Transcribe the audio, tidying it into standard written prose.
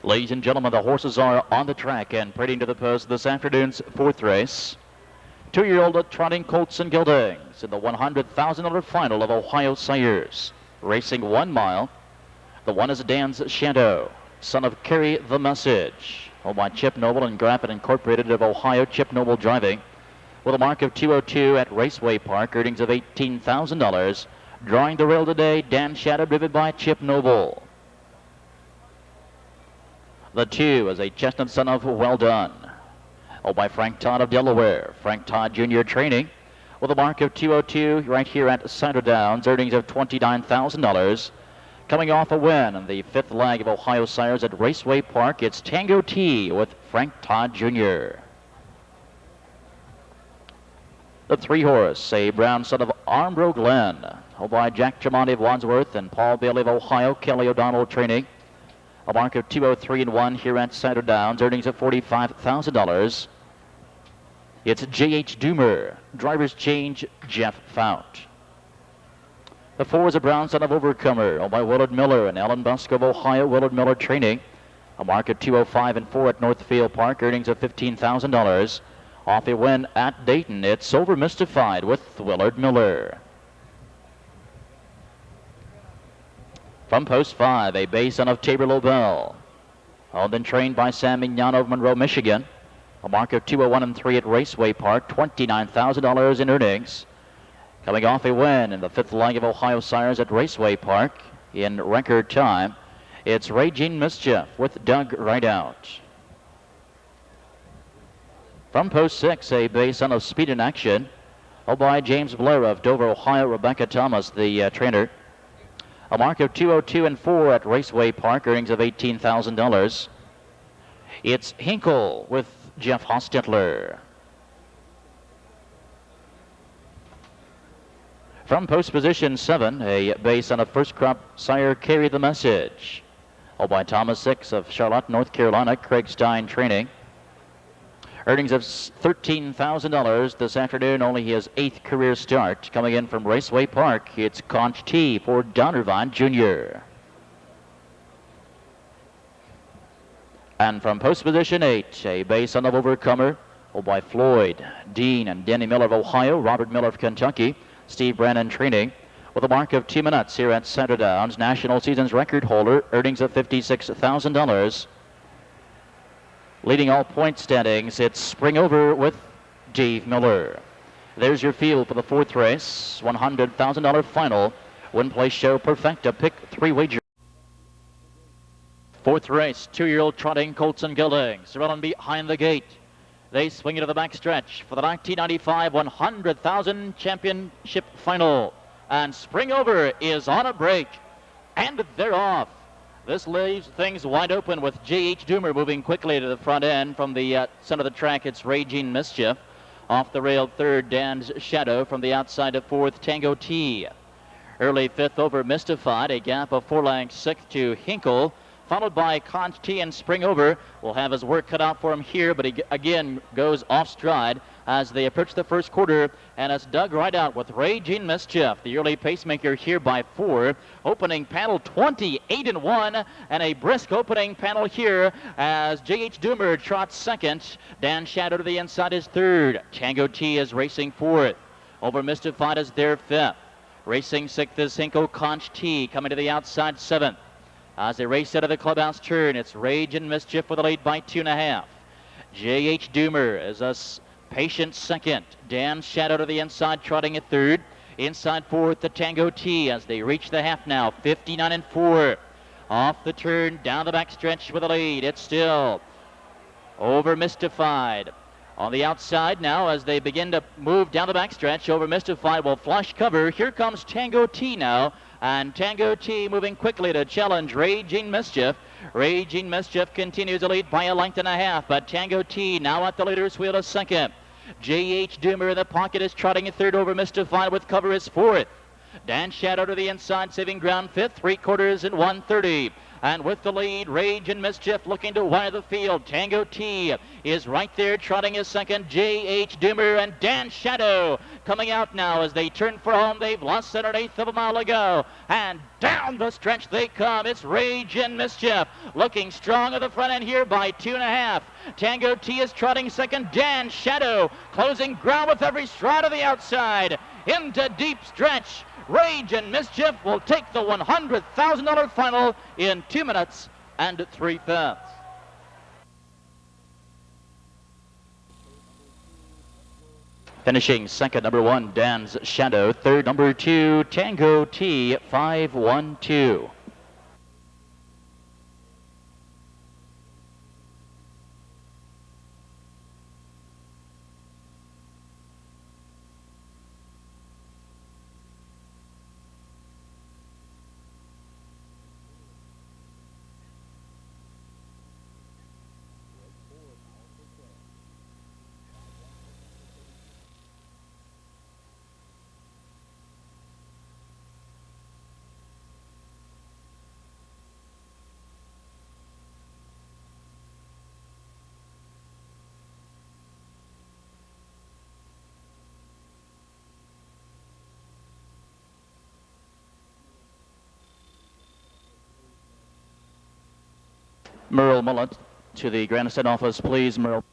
Ladies and gentlemen, the horses are on the track and parading to the post this afternoon's fourth race. Two-year-old trotting colts and geldings in the $100,000 final of Ohio Sires. Racing 1 mile. The one is Dan's Scioto, son of Carry the Message, owned by Chip Noble and Graffin Incorporated of Ohio. Chip Noble driving with a mark of 202 at Raceway Park, earnings of $18,000. Drawing the rail today, Dan Scioto, driven by Chip Noble. The 2 is a chestnut son of Well Done, owned by Frank Todd of Delaware. Frank Todd Jr. training with a mark of 202 right here at Cider Downs, earnings of $29,000. Coming off a win in the 5th leg of Ohio Sires at Raceway Park, it's Tango T with Frank Todd Jr. The 3 horse, a brown son of Armbro Glen, owned by Jack Tremonti of Wadsworth and Paul Bailey of Ohio. Kelly O'Donnell training. A mark of 203-1 here at Cider Downs, earnings of $45,000. It's J.H. Doomer. Driver's change, Jeff Fount. The 4 is a brown son of Overcomer, owned by Willard Miller and Alan Busk of Ohio. Willard Miller training. A mark of 205-4 at Northfield Park, earnings of $15,000. Off a win at Dayton, it's Over Mystified with Willard Miller. From post 5, a bay son of Tabor Lobel, owned and trained by Sam Mignano of Monroe, Michigan. A mark of 201-3 at Raceway Park, $29,000 in earnings. Coming off a win in the 5th leg of Ohio Sires at Raceway Park in record time, it's Raging Mischief with Doug Rideout. From post 6, a bay son of Speed in Action, owned by James Blair of Dover, Ohio. Rebecca Thomas, the trainer. A mark of 202-4 at Raceway Park, earnings of $18,000. It's Hinkle with Jeff Hostetler. From post position 7, a bay son of First Crop sire Carry the Message, owned by Thomas Six of Charlotte, North Carolina. Craig Stein training. Earnings of $13,000 this afternoon, only his 8th career start. Coming in from Raceway Park, it's Conch T for Donovan Jr. And from post position 8, a bay son of Overcomer, owned by Floyd, Dean, and Denny Miller of Ohio. Robert Miller of Kentucky. Steve Brannon training with a mark of 2 minutes here at Cider Downs. National seasons record holder, earnings of $56,000. Leading all point standings, it's Spring Over with Dave Miller. There's your field for the 4th race, $100,000 final. Win, play, show, perfecta, pick 3 wager. 4th race, 2-year-old trotting colts and geldings. Running behind the gate. They swing into the backstretch for the 1995 $100,000 championship final. And Spring Over is on a break. And they're off. This leaves things wide open with J.H. Doomer moving quickly to the front end. From the center of the track, it's Raging Mischief. Off the rail, 3rd, Dan's Scioto. From the outside of 4th, Tango T. Early 5th, Over Mystified. A gap of 4 lengths, 6th to Hinkle. Followed by Conch T, and Spring Over will have his work cut out for him here, but he again goes off stride as they approach the first quarter. And it's Doug Rideout with Raging Mischief, the early pacemaker here by 4. Opening panel 28-1, and a brisk opening panel here as J.H. Doomer trots 2nd. Dan Scioto to the inside is 3rd. Tango T is racing 4th. Over Mystified is their 5th. Racing 6th is Hinkle. Conch T coming to the outside 7th. As they race out of the clubhouse turn, it's Raging Mischief with a lead by 2.5. J.H. Doomer is a patient 2nd. Dan Scioto to the inside, trotting at 3rd. Inside 4th, the Tango T as they reach the half now, 59-4. Off the turn, down the backstretch with a lead. It's still Over Mystified. On the outside now as they begin to move down the backstretch, Over Mystified will flush cover. Here comes Tango T now. And Tango T moving quickly to challenge Raging Mischief. Raging Mischief continues to lead by 1.5 lengths, but Tango T now at the leader's wheel is 2nd. J.H. Doomer in the pocket is trotting at 3rd. Over Mystified with cover is 4th. Dan Scioto to the inside, saving ground 5th, 3/4 and 1/30. And with the lead, Rage and Mischief looking to wire the field. Tango T is right there trotting his second. J.H. Doomer and Dan Shadow coming out now as they turn for home. They've lost an eighth of a mile ago. And down the stretch they come. It's Rage and Mischief looking strong at the front end here by 2.5. Tango T is trotting second. Dan Shadow closing ground with every stride of the outside. Into deep stretch. Rage and Mischief will take the $100,000 final in 2 minutes and 3/5. Finishing second, number 1, Dan's Shadow. Third, number 2, Tango T, 5-1-2. Merle Mullet to the grandstand office, please, Merle.